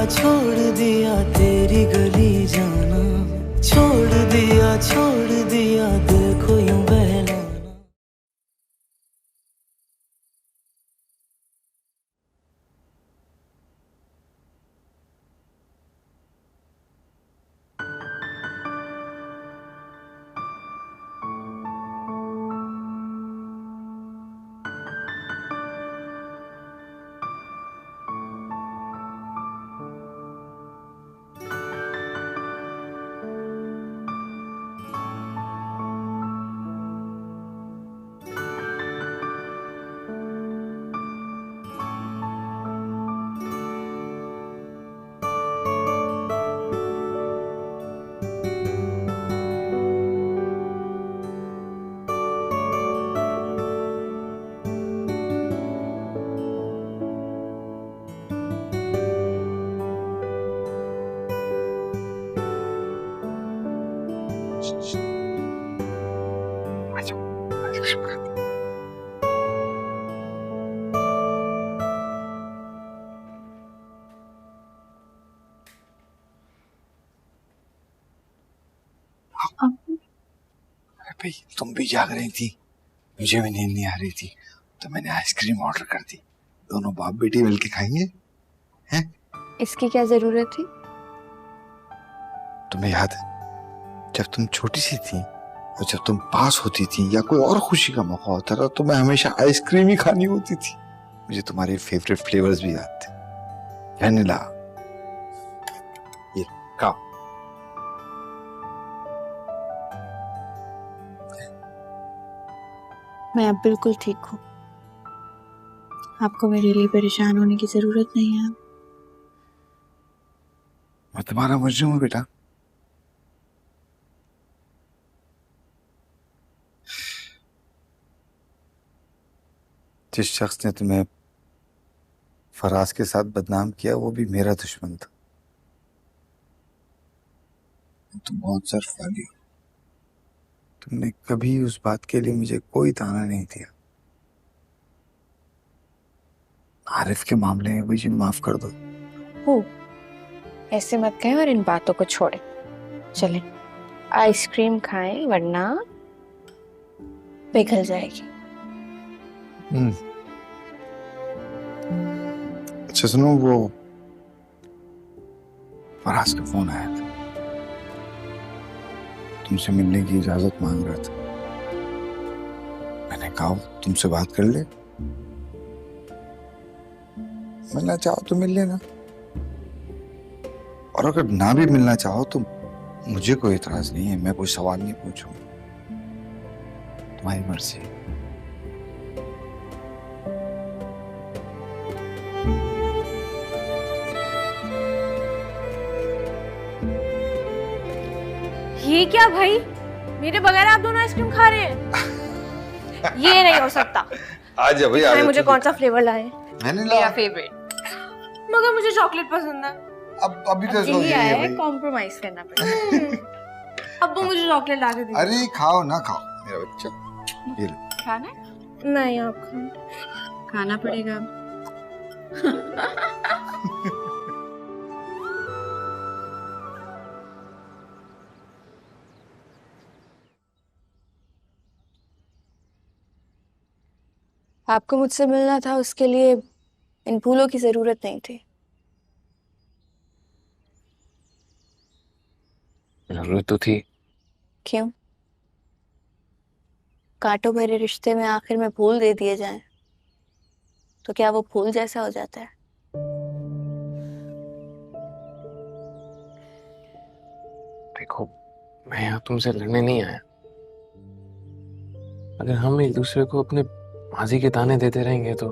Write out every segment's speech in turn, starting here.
दिया तेरी गली जाना, छोड़ दिया दिल को यूं बहलाना। अरे भाई तुम भी जाग रही थी, मुझे भी नींद नहीं आ रही थी, तो मैंने आइसक्रीम ऑर्डर कर दी। दोनों बाप बेटी मिलके खाएंगे। हैं? इसकी क्या जरूरत थी? तुम्हें याद है जब तुम छोटी सी थी और जब तुम पास होती थी या कोई और खुशी का मौका होता था तो मैं हमेशा आइसक्रीम ही खानी होती थी। मुझे तुम्हारे फेवरेट फ्लेवर्स भी याद थे। वैनिला, ये खाओ। मैं अब बिल्कुल ठीक हूँ। आपको मेरे लिए परेशान होने की जरूरत नहीं है। मैं तुम्हारा मजनू हूँ बेटा। जिस शख्स ने तुम्हें फराज के साथ बदनाम किया वो भी मेरा दुश्मन था। तुम बहुत सर्फ वाली हो। तुमने कभी उस बात के लिए मुझे कोई ताना नहीं दिया। आरिफ के मामले में मुझे माफ कर दो। हो, ऐसे मत कहें और इन बातों को छोड़ें। चलें, आइसक्रीम खाएं वरना पिघल जाएगी। अच्छा सुनो, वो फराज का फोन आया था, तुमसे मिलने की इजाजत मांग रहा था। मैंने कहा तुमसे बात कर ले, मिलना चाहो तो मिल लेना, और अगर ना भी मिलना चाहो तो मुझे कोई इतराज नहीं है। मैं कोई सवाल नहीं पूछूंगा, तुम्हारी मर्जी। ये क्या भाई, मेरे बगैर आप दोनों आइसक्रीम खा रहे हैं? ये नहीं हो सकता। आज भाई मुझे कौन सा फ्लेवर लाए? मेरा फेवरेट। मगर मुझे चॉकलेट पसंद है। अब अभी तो यही आया है, कॉम्प्रोमाइज करना पड़ेगा। अब वो मुझे चॉकलेट ला के दीजिए। अरे खाओ ना खाओ मेरा बच्चा, ये लो। खाना? नहीं, आप खाना पड़ेगा। आपको मुझसे मिलना था, उसके लिए इन फूलों की जरूरत नहीं थी। जरूरत तो थी। क्यों? कांटों भरे रिश्ते में आखिर में फूल दे दिए जाएं तो क्या वो फूल जैसा हो जाता है? देखो, मैं यहाँ तुमसे लड़ने नहीं आया। अगर हम एक दूसरे को अपने माजी के ताने देते रहेंगे तो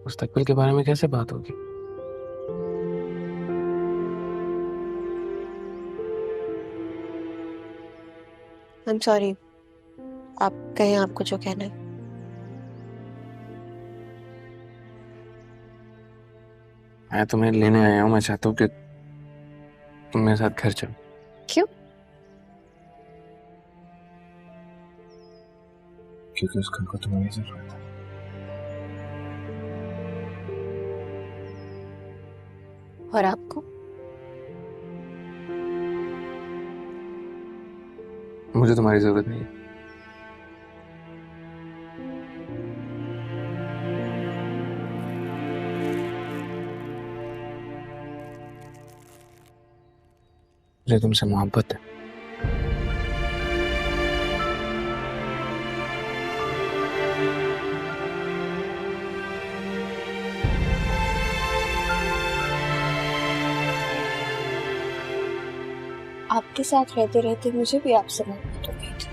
मुस्तकबिल के बारे में कैसे बात होगी? I'm sorry, आप कहें आपको जो कहना है। मैं तुम्हें लेने आया हूँ। मैं चाहता हूँ कि तुम मेरे साथ घर चलो। क्यों? क्योंकि उस घर को तुम्हारी जरूरत है। और आपको? मुझे तुम्हारी जरूरत नहीं है। मुझे तुमसे मोहब्बत है। आपके साथ रहते रहते मुझे भी आपसे मोहब्बत हो गई थी।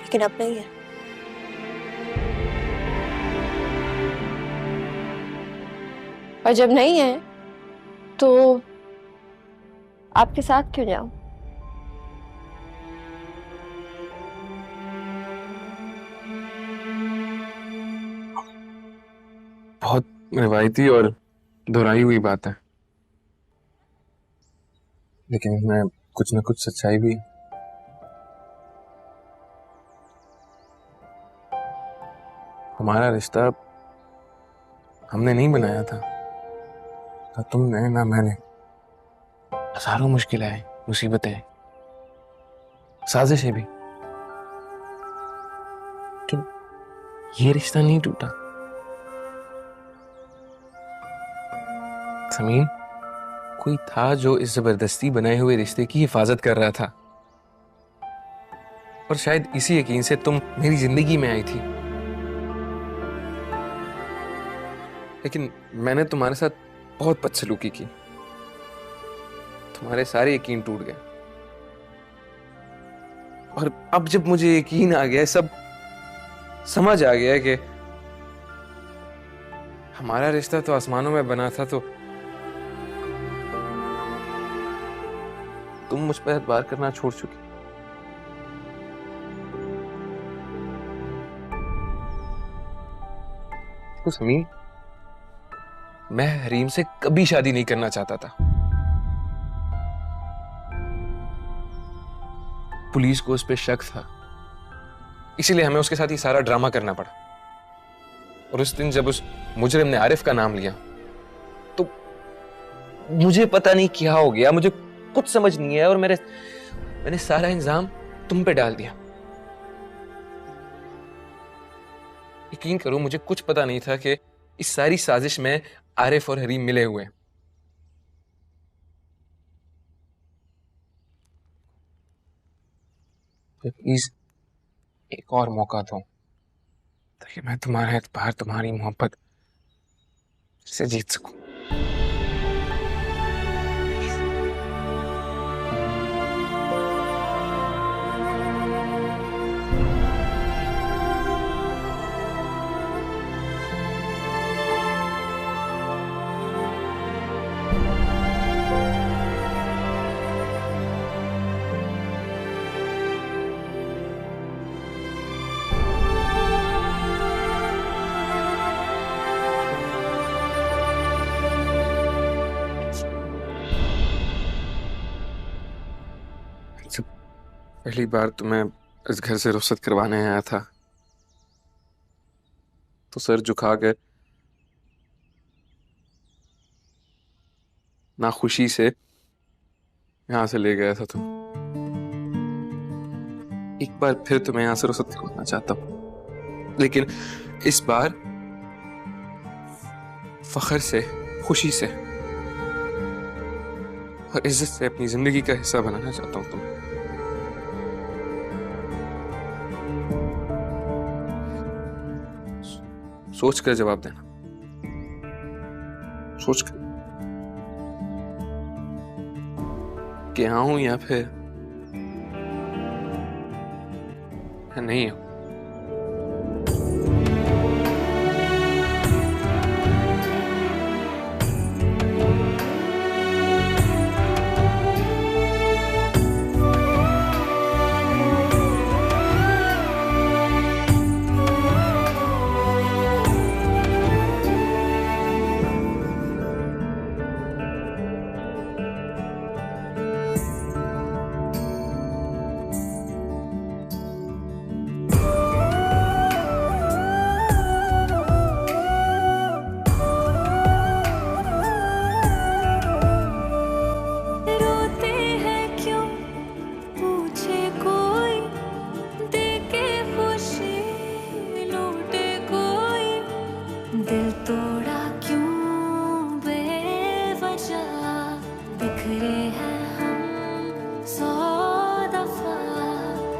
लेकिन अब नहीं है। और जब नहीं है तो आपके साथ क्यों जाऊं? बहुत रिवायती और दोहराई हुई बात है, लेकिन इसमें कुछ न कुछ सच्चाई भी है। हमारा रिश्ता हमने नहीं बनाया था, ना तुमने ना मैंने। हजारों मुश्किलें आई, मुसीबतें आई, साजिशें भी, लेकिन ये रिश्ता नहीं टूटा। समीन, कोई था जो इस जबरदस्ती बनाए हुए रिश्ते की हिफाजत कर रहा था, और शायद इसी यकीन से तुम मेरी जिंदगी में आई थी। लेकिन मैंने तुम्हारे साथ बहुत बदसलूकी की, तुम्हारे सारे यकीन टूट गए। और अब जब मुझे यकीन आ गया, सब समझ आ गया कि हमारा रिश्ता तो आसमानों में बना था, तो तुम मुझ पर एतबार करना छोड़ चुकी। तो समीर, मैं हरीम से कभी शादी नहीं करना चाहता था। पुलिस को उस पर शक था, इसीलिए हमें उसके साथ ही सारा ड्रामा करना पड़ा। और उस दिन जब उस मुजरिम ने आरिफ का नाम लिया, तो मुझे पता नहीं क्या हो गया, मुझे कुछ समझ नहीं आया, और मैंने सारा इंजाम तुम पे डाल दिया। यकीन करो, मुझे कुछ पता नहीं था कि इस सारी साजिश में आरिफ और हरीम मिले हुए हैं। प्लीज एक और मौका दो, ताकि मैं तुम्हारा एतबार, तुम्हारी मोहब्बत से जीत सकूं। जब पहली बार तुम्हें इस घर से रुखसत करवाने आया था, तो सर झुका के नाखुशी से यहां से ले गया था तुम। एक बार फिर तुम्हें यहां से रुखसत करवाना चाहता हूं, लेकिन इस बार फख्र से, खुशी से और इज्जत से अपनी जिंदगी का हिस्सा बनाना चाहता हूं तुम्हें। सोच कर जवाब देना, सोच कर कि हाँ हूं या फिर नहीं हूं।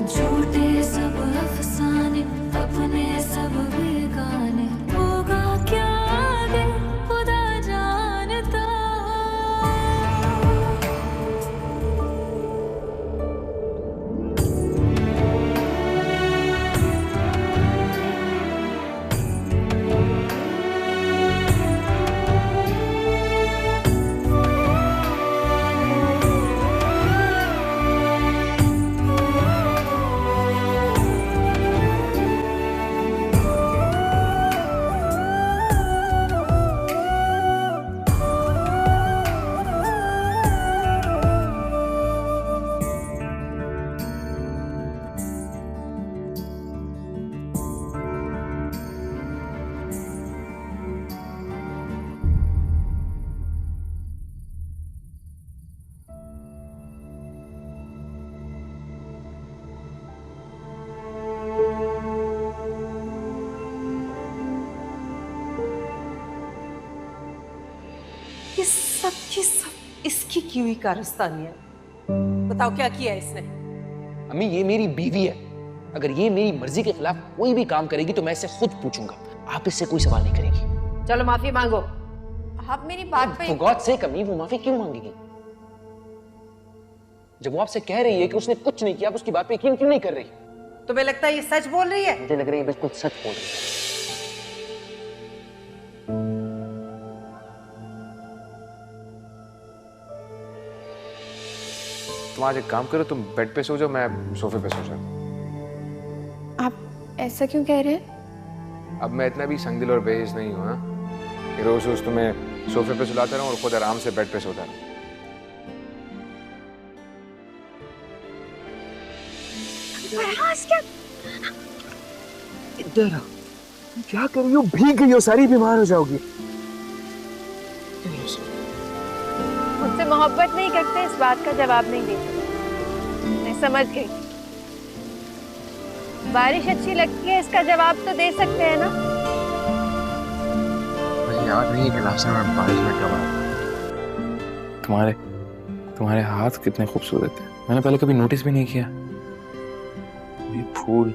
झूठे सब अफसाने, अपने सब बेगाने, होगा क्या आगे खुदा जानता। ये सब की सब इसकी की हुई कारस्तानी है। बताओ क्या किया इसने? अम्मी ये मेरी बीवी है, अगर ये मेरी मर्जी के खिलाफ कोई भी काम करेगी तो मैं इससे खुद पूछूंगा, आप इससे कोई सवाल नहीं करेगी। चलो माफी मांगो। आप मेरी बात पे For God's sake अम्मी वो माफी क्यों मांगेगी? जब वो आपसे कह रही है कि उसने कुछ नहीं किया, आप उसकी बात पे यकीन क्यों नहीं कर रही? तुम्हें लगता है ये सच बोल रही है? मुझे लग रही है बिल्कुल सच बोल रही है। तुम आज एक काम करो, तुम बेड पे सो जाओ, मैं सोफे पे सो जाऊँ। आप ऐसा क्यों कह रहे हैं? अब मैं इतना भी संगदिल और बेहिस नहीं हूँ, हाँ? कि रोज रोज तुम्हें सोफे पे सुलाता रहूं और खुद आराम से बेड पे सोता रहूं। इधर आओ, क्या कर रही हो? भीग गई हो सारी, बीमार हो जाओगी। मुझसे मोहब्बत नहीं करते, इस बात का जवाब नहीं दे सकते। मैं समझ गई। बारिश अच्छी लगती है, इसका जवाब तो दे सकते हैं ना? मुझे याद नहीं है कि लास्ट टाइम मैं बारिश में कब आया। तुम्हारे हाथ कितने खूबसूरत हैं, मैंने पहले कभी नोटिस भी नहीं किया। ये फूल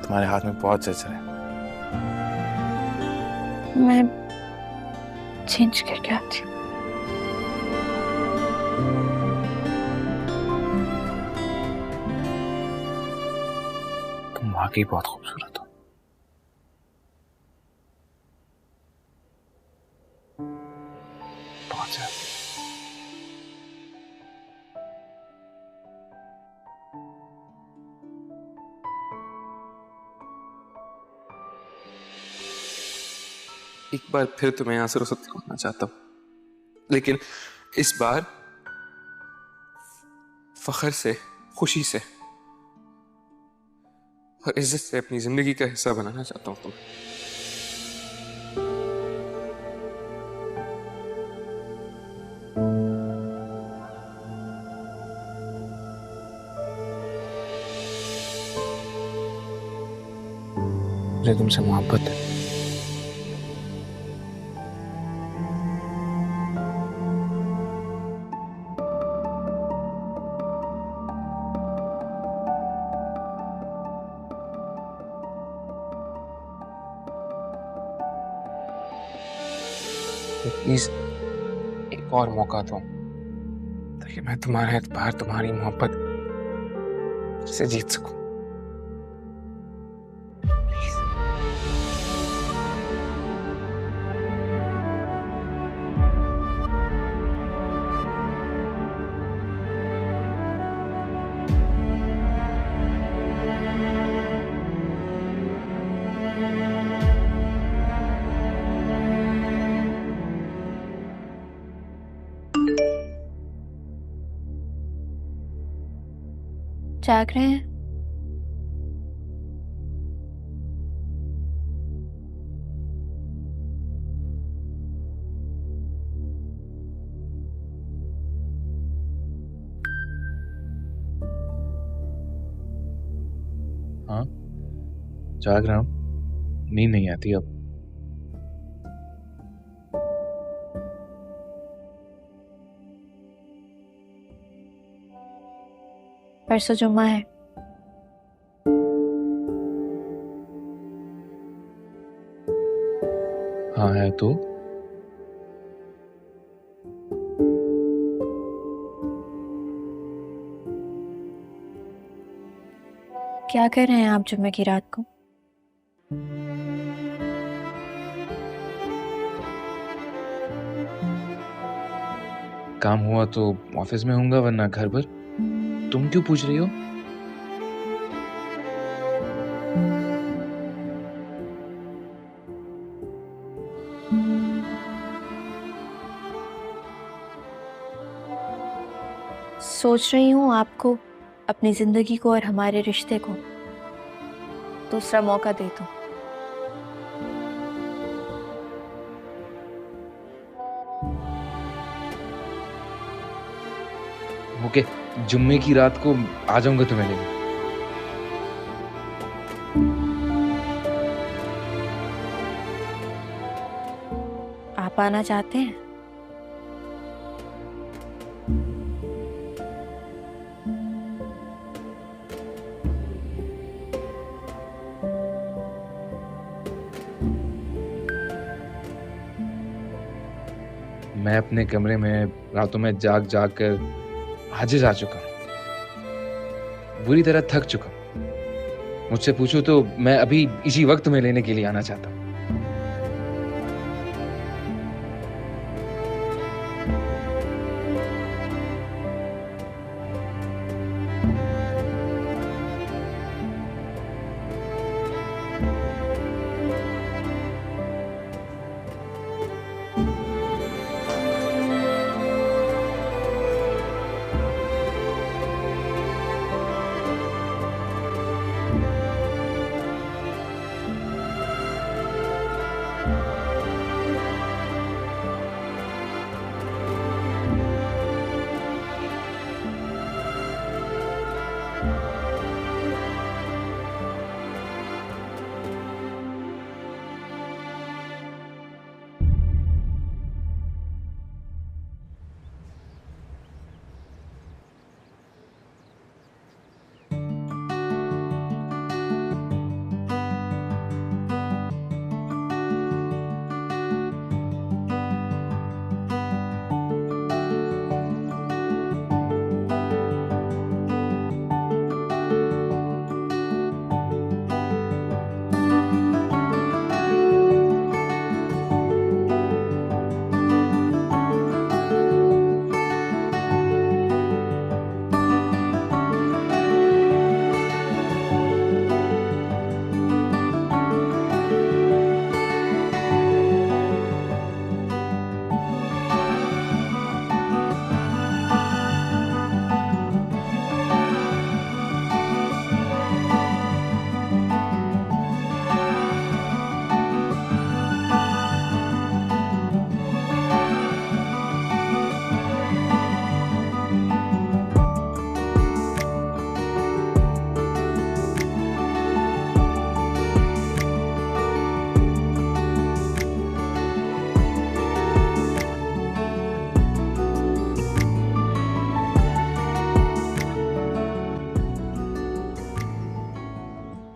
तुम्हारे हाथ में बहुत जच रहे हैं। मैं चेंज करके आती हूँ। तुम वाकई बहुत खूबसूरत हो। बहुत ज्यादा। एक बार फिर तुम्हें यहां से रुखसत करना चाहता हूं, लेकिन इस बार फख्र से, खुशी से और इज्जत से अपनी जिंदगी का हिस्सा बनाना चाहता हूं तुम्हें। मुझे तुमसे मोहब्बत है। प्लीज एक और मौका दो ताकि मैं तुम्हारे एतबार, तुम्हारी मोहब्बत से जीत सकूं। जाग रहे हैं? हाँ, जाग रहा हूँ, नींद नहीं आती अब। परसों जुम्मा है। हाँ है तो क्या कर रहे हैं आप जुम्मे की रात को? काम हुआ तो ऑफिस में होऊंगा, वरना घर पर। तुम क्यों पूछ रही हो? सोच रही हूँ आपको अपनी जिंदगी को और हमारे रिश्ते को दूसरा मौका दे दूं। ओके, जुम्मे की रात को आ जाऊंगा तुम्हें लेने। आप आना चाहते हैं? मैं अपने कमरे में रातों में जाग जाग कर आजिज आ चुका हूं, बुरी तरह थक चुका हूं। मुझसे पूछो तो मैं अभी इसी वक्त में लेने के लिए आना चाहता हूं।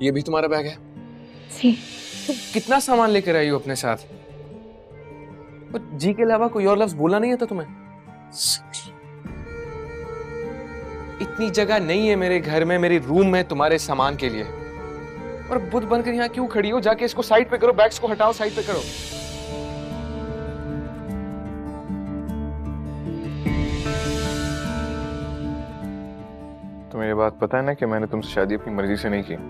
ये भी तुम्हारा बैग है? जी। तुम कितना सामान लेकर आई हो अपने साथ? और जी के अलावा कोई और लफ्ज बोला नहीं था तुम्हें? इतनी जगह नहीं है मेरे घर में, मेरे रूम में तुम्हारे सामान के लिए। और बुद्ध बनकर यहाँ क्यों खड़ी हो? जाके इसको साइड पे करो, बैग्स को हटाओ, साइड पे करो। तुम्हें ये बात पता है ना कि मैंने तुमसे शादी अपनी मर्जी से नहीं की।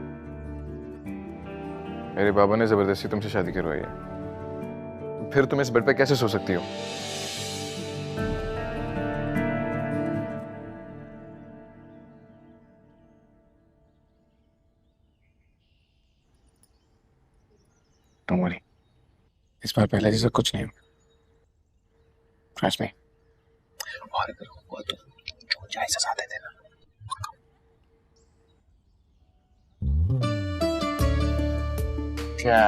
मेरे बाबा ने जबरदस्ती तुमसे शादी करवाई है। तो फिर तुम इस बेड पे कैसे सो सकती हो? Don't worry, इस बार पहले जैसा कुछ नहीं होगा। Trust me। और अगर हुआ तो मुझे ऐसा साथ दे देना। क्या?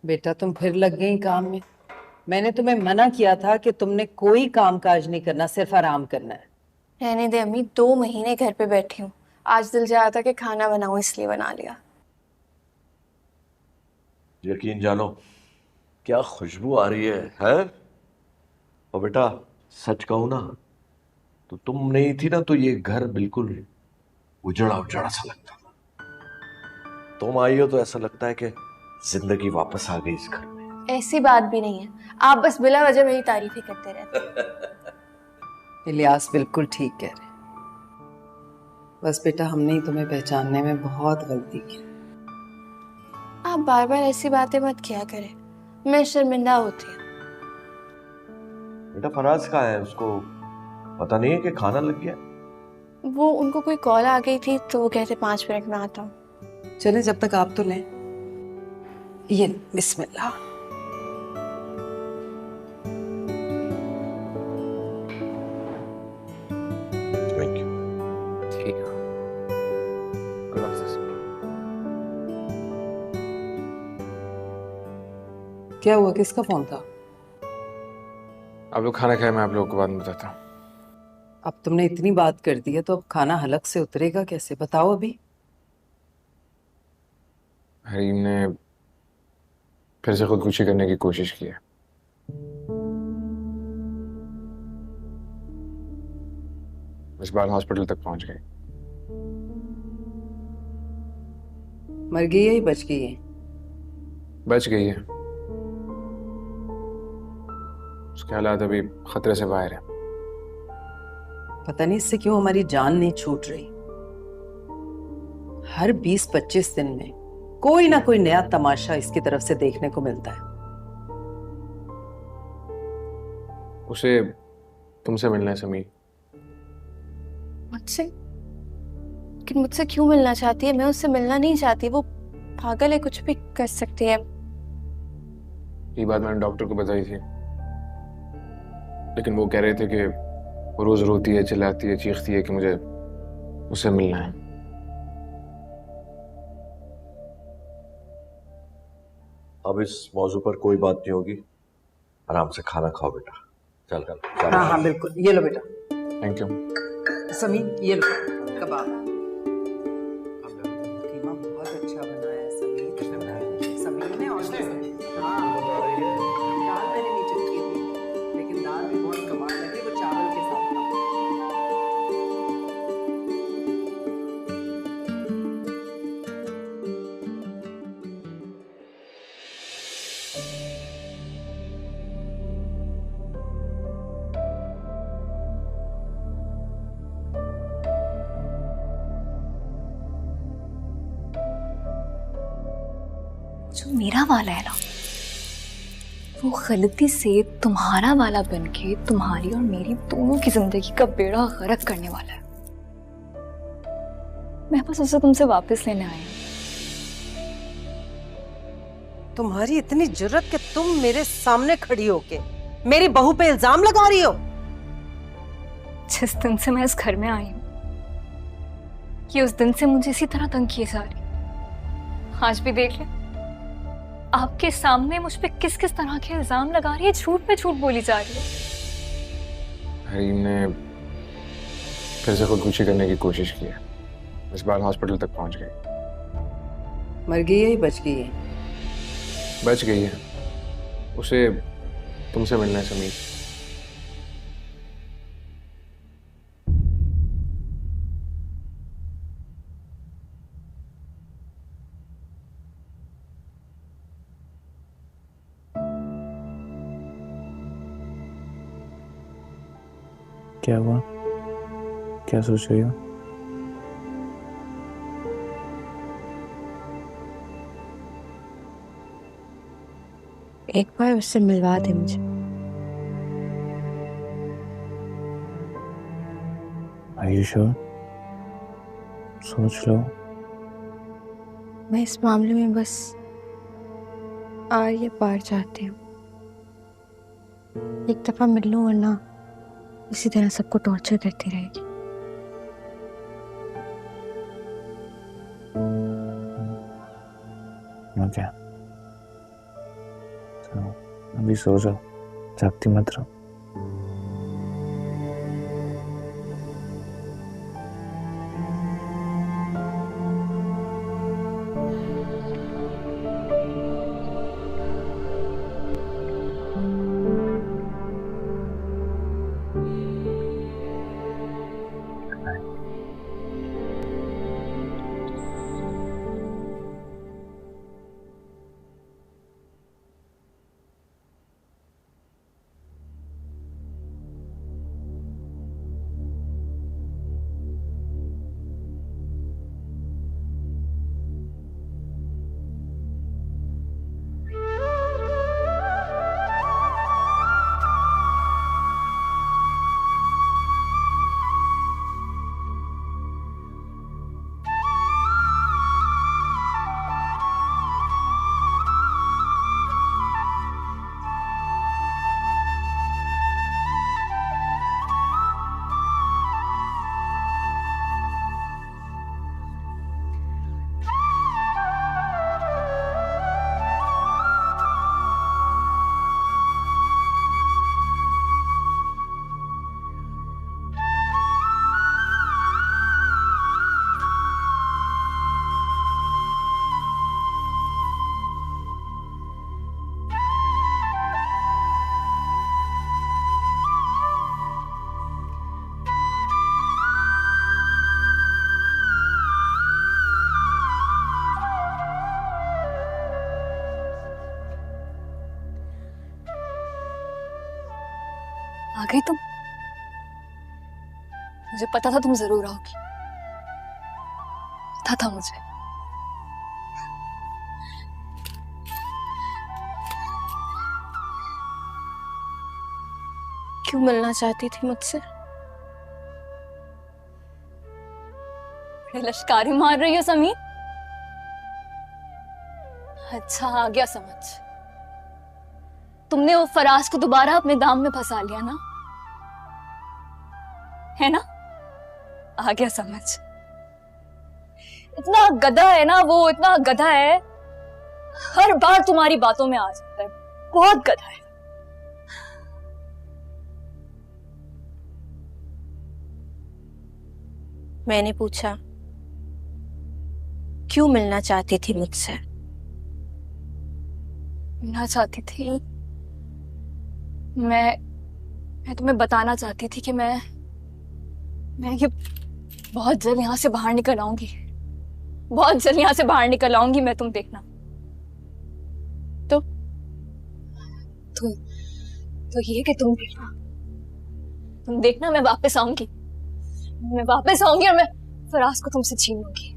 बेटा तुम फिर लग गई काम में। मैंने तुम्हें मना किया था कि तुमने कोई काम काज नहीं करना, सिर्फ आराम करना है। रहने दे अम्मी, 2 महीने घर पे बैठी हूँ। आज दिल चाह रहा था कि खाना बनाऊं, इसलिए बना लिया। यकीन जानो क्या खुशबू आ रही है? और बेटा सच कहूं ना, तो तुम नहीं थी ना तो ये घर बिल्कुल उजड़ा उजड़ा सा लगता था। तुम आई हो तो ऐसा लगता है कि जिंदगी वापस आ गई इस घर में। ऐसी बात भी नहीं है, आप बस बिला वजह मेरी तारीफ ही करते रहते। इलियास बिल्कुल ठीक कह रहे। बस बेटा हमने ही तुम्हें पहचानने में बहुत गलती की। आप बार बार ऐसी बातें मत किया करें, मैं शर्मिंदा होती हूँ। बेटा फराज कहाँ है? उसको पता नहीं है कि खाना लग गया? वो उनको कोई कॉल आ गई थी तो वो कहते 5 मिनट में आता हूँ। चले जब तक आप तो लें। ये बिस्मिल्लाह। Thank you. ठीक है, अल्लाह हाफ़िज़। क्या हुआ, किसका फोन था? आप लोग खाना खाए, मैं आप लोगों को बाद में बताता हूँ। अब तुमने इतनी बात कर दी है तो अब खाना हलक से उतरेगा कैसे, बताओ अभी। हरीम ने फिर से खुदकुशी करने की कोशिश की है। इस बार हॉस्पिटल तक पहुंच गई। मर गई है या बच गई है? बच गई है, उसके हालात अभी खतरे से बाहर है। पता नहीं इससे क्यों हमारी जान नहीं छूट रही। हर 20-25 दिन में कोई ना कोई नया तमाशा इसकी तरफ से देखने को मिलता है। उसे तुमसे मिलना है समीर। मुझसे? लेकिन मुझसे क्यों मिलना चाहती है? मैं उससे मिलना नहीं चाहती, वो पागल है, कुछ भी कर सकती है। ये बात मैंने डॉक्टर को बताई थी, लेकिन वो कह रहे थे कि वो रोज रोती है, चिल्लाती है, चीखती है कि मुझे उससे मिलना है। अब इस मौजू पर कोई बात नहीं होगी। आराम से खाना खाओ बेटा। चल चल। हाँ हाँ बिल्कुल, ये लो बेटा। Thank you. समीर ये लो कबाब। कीमा बहुत अच्छा बना है समीर। समीर ने और हाँ दाल मैंने नीचे की थी, लेकिन दाल भी बहुत कमाल लगी, वो चावल के साथ था। जो मेरा वाला है ना, वो गलती से तुम्हारा वाला बनके तुम्हारी और मेरी दोनों की जिंदगी का बेड़ा गर्क करने वाला है। मैं बस उसे तुमसे वापस लेने आई हूँ। तुम्हारी इतनी जुर्रत कि तुम मेरे सामने खड़ी होके मेरी बहू पे इल्जाम लगा रही हो। जिस दिन से मैं इस घर में आई हूँ, कि उस दिन से मुझे इसी तरह तंग किए जा रही। आज भी देख ले, आपके सामने मुझ पे किस किस तरह के इल्जाम लगा रही है, झूठ पे झूठ बोली जा रही है। हरीम ने फिर से खुदकुशी करने की कोशिश की है। इस बार हॉस्पिटल तक पहुंच गई। मर गई है या बच गई है? बच गई है, उसे तुमसे मिलना है समीर। क्या हुआ? क्या सोच रही हो? एक बार उससे मिलवा दे मुझे। Are you sure? सोच लो। मैं इस मामले में बस आर या पार चाहती हूँ। एक दफा मिल लूं, वरना इसी तरह सबको टॉर्चर करती रहेगी। Okay. हाँ, अभी सो जाओ, जागती मत रहो। आ गई तुम? मुझे पता था तुम जरूर आओगी, पता था मुझे। क्यों मिलना चाहती थी मुझसे? लश्कारी मार रही हो समी? अच्छा, आ गया समझ। तुमने वो फराज को दोबारा अपने दाम में फंसा लिया ना, है ना? आ गया समझ। इतना गधा है ना वो, इतना गधा है, हर बार तुम्हारी बातों में आ जाता है, बहुत गधा है। मैंने पूछा क्यों मिलना चाहती थी मुझसे? मिलना चाहती थी, मैं तुम्हें बताना चाहती थी कि मैं ये बहुत जल्द यहां से बाहर निकल आऊंगी, बहुत जल्द यहां से बाहर निकल आऊंगी मैं, तुम देखना। तो ये कि तुम देखना मैं वापस आऊंगी, मैं वापस आऊंगी और मैं फराज को तुमसे छीन लूंगी।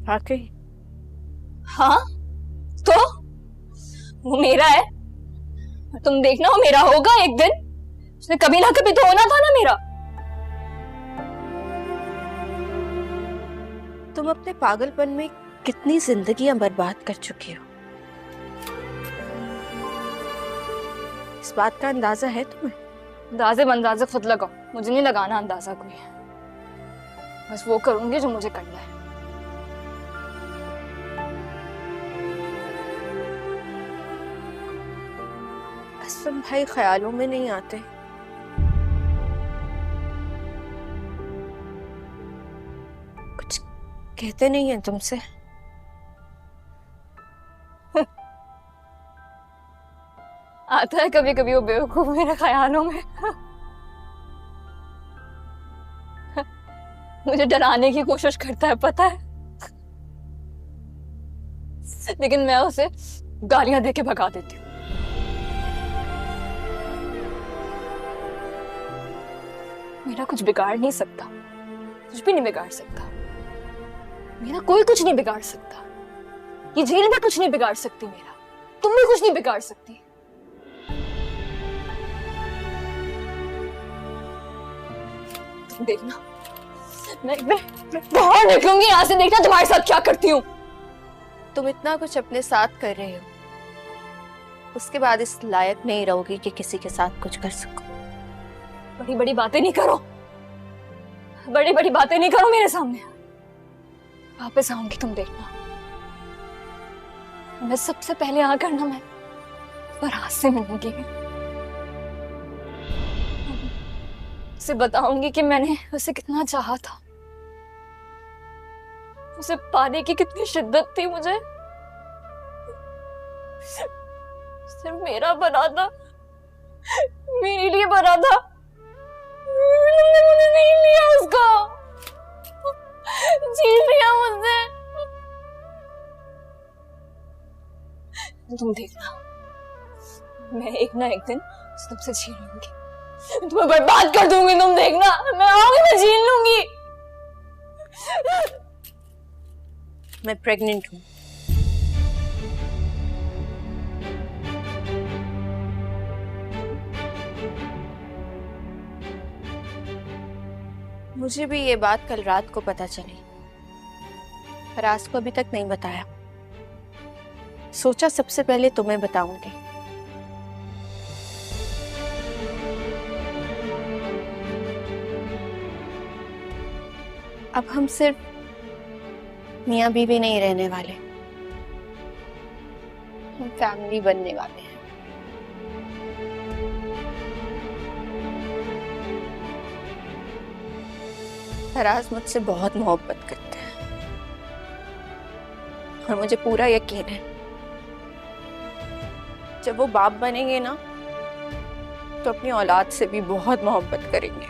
वाकई? हाँ, तो वो मेरा है, तुम देखना वो मेरा होगा एक दिन, उसने कभी ना कभी तो होना था ना मेरा। तुम अपने पागलपन में कितनी जिंदगियां बर्बाद कर चुकी हो, इस बात का अंदाजा है तुम्हें? अंदाजे खुद लगाओ, मुझे नहीं लगाना अंदाजा कोई, बस वो करूंगी जो मुझे करना है। असलम भाई ख्यालों में नहीं आते। कुछ कहते नहीं हैं तुमसे? आता है कभी कभी वो बेवकूफ मेरे ख्यालों में। मुझे डराने की कोशिश करता है, पता है, लेकिन मैं उसे गालियां देके भगा देती हूँ। मेरा कुछ बिगाड़ नहीं सकता, कुछ भी नहीं बिगाड़ सकता, मेरा कोई कुछ नहीं बिगाड़ सकता, ये जेल में कुछ नहीं बिगाड़ सकती मेरा, तुम भी कुछ नहीं बिगाड़ सकती। तुम देखना, मैं बाहर निकलूंगी यहाँ से, देखना तुम्हारे साथ क्या करती हूँ। तुम इतना कुछ अपने साथ कर रहे हो, उसके बाद इस लायक नहीं रहोगी कि किसी के साथ कुछ कर सको। बड़ी बड़ी बातें नहीं करो, बड़ी बड़ी बातें नहीं करो मेरे सामने। वापस आऊंगी, तुम देखना, मैं सबसे पहले आकर ना मैं फराज से मिलूंगी, उसे बताऊंगी कि मैंने उसे कितना चाहा था, उसे पाने की कितनी शिद्दत थी मुझे। सिर्फ मेरा बना था, मेरे लिए बना था, तुमने मुझे नहीं लिया उसको, छीन लिया मुझसे। तुम देखना, मैं एक ना एक दिन तुमसे छीन लूंगी, तुम्हें बर्बाद कर दूंगी। तुम देखना, मैं आऊंगी, मैं छीन लूंगी। मैं प्रेग्नेंट हूँ। मुझे भी ये बात कल रात को पता चली, फराज को अभी तक नहीं बताया। सोचा सबसे पहले तुम्हें बताऊंगी। अब हम सिर्फ मियां बीवी नहीं रहने वाले, हम फैमिली बनने वाले हैं। फराज मुझसे बहुत मोहब्बत करते हैं और मुझे पूरा यकीन है जब वो बाप बनेंगे ना तो अपनी औलाद से भी बहुत मोहब्बत करेंगे।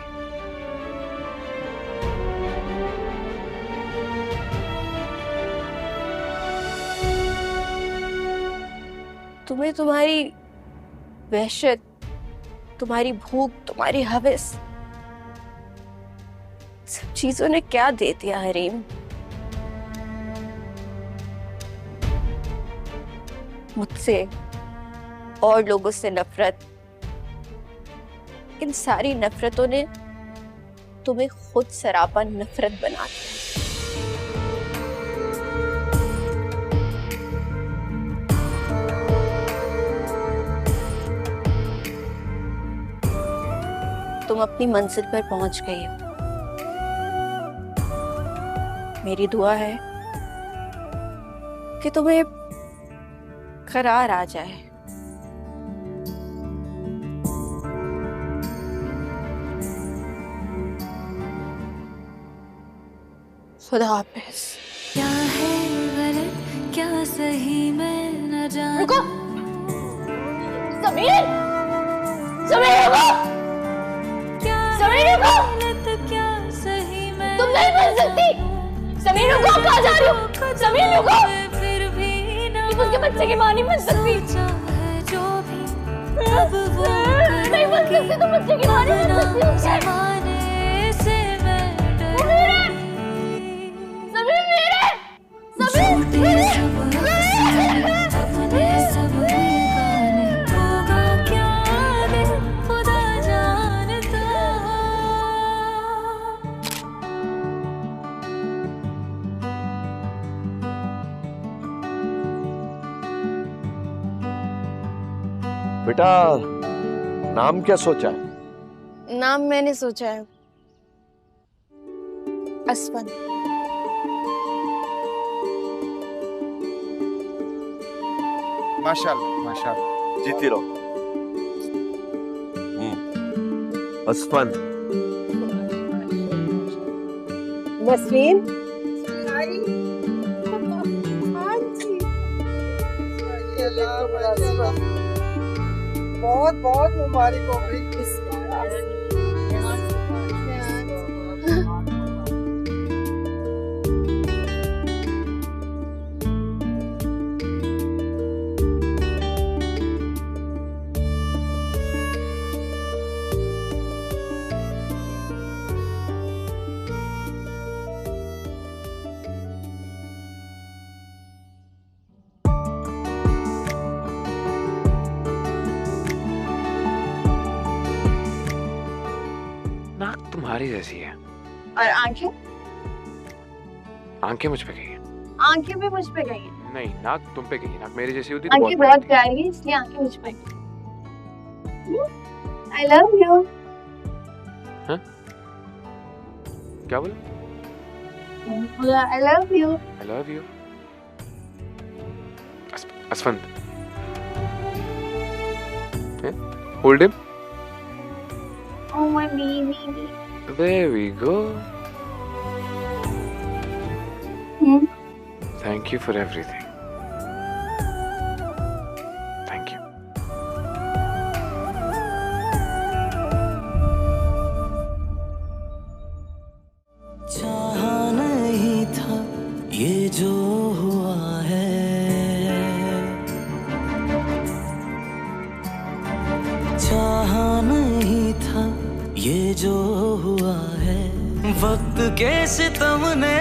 तुम्हें तुम्हारी वहशत, तुम्हारी भूख, तुम्हारी हवस, सब चीजों ने क्या दे दिया हरीम। मुझसे और लोगों से नफरत, इन सारी नफरतों ने तुम्हें खुद सरापा नफरत बना दिया। तुम अपनी मंजिल पर पहुंच गई हो। मेरी दुआ है कि तुम्हें करार आ जाए। खुदा हाफिज। क्या है गलत क्या सही मैं न जानूं। रुको, समीर, समीर रुको, क्या समीर रुको, गलत क्या सही मैं तुम नहीं बन सकती। समीर रुको, कहाँ जा रही हो? समीर रुको, फिर भी न तुम उसके बच्चे की मां नहीं बन सकती। सोचा है जो भी अब वो नहीं बन सकती, तुम बच्चे की मां नहीं बन सकती उसके। जमाने से मैं झूठे सब अफसाने, अपने सब बेगाने, होगा क्या आगे खुदा जानता। बेटा, नाम क्या सोचा है? नाम मैंने सोचा है असफन। माशाल्लाह माशाल्लाह। जीती रहो। असफन। नसरीन, बहुत बहुत मुबारक हो भाई। नाक तुम्हारी जैसी है और आंखें? आंखें मुझ पे गई है। आंखें भी मुझ पे गई हैं। नहीं, नाक तुम पे गई है। नाक मेरी जैसी होती तो आंखें बहुत प्यारी है इसलिए आंखें मुझ पे गई। I love you। हाँ? क्या बोला? बोला I love you। I love you। Asfand. Hold him. Oh, my baby. There we go. Thank you for everything. Thank you. चाहा नहीं था ये जो हुआ है, चाहा नहीं था ये जो हुआ है, वक्त के सितम ने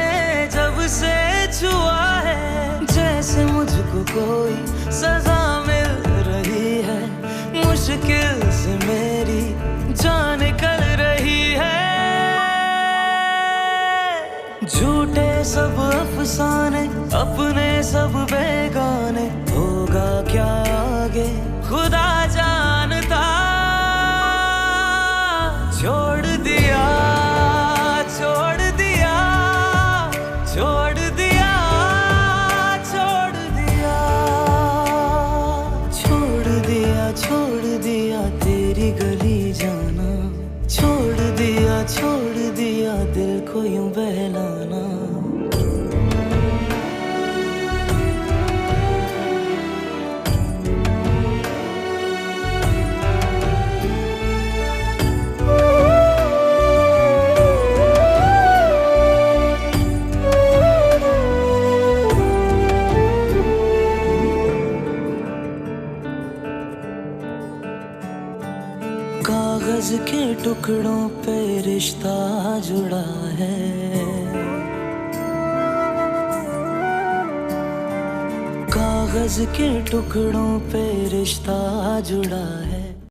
जब से छुआ है, जैसे मुझको कोई सजा मिल रही है, मुश्किल से मेरी जान निकल रही है, झूठे सब अफसाने अपने सब बेगाने, होगा क्या आगे खुदा जानता, छोड़ दिया छोड़ दिया छोड़ दिया छोड़ दिया छोड़ दिया छोड़ दिया तेरी गली जाना, छोड़ दिया दिल को यूं बहलाना। कागज के टुकड़ों पे रिश्ता जुड़ा है, कागज के टुकड़ों पे रिश्ता जुड़ा है,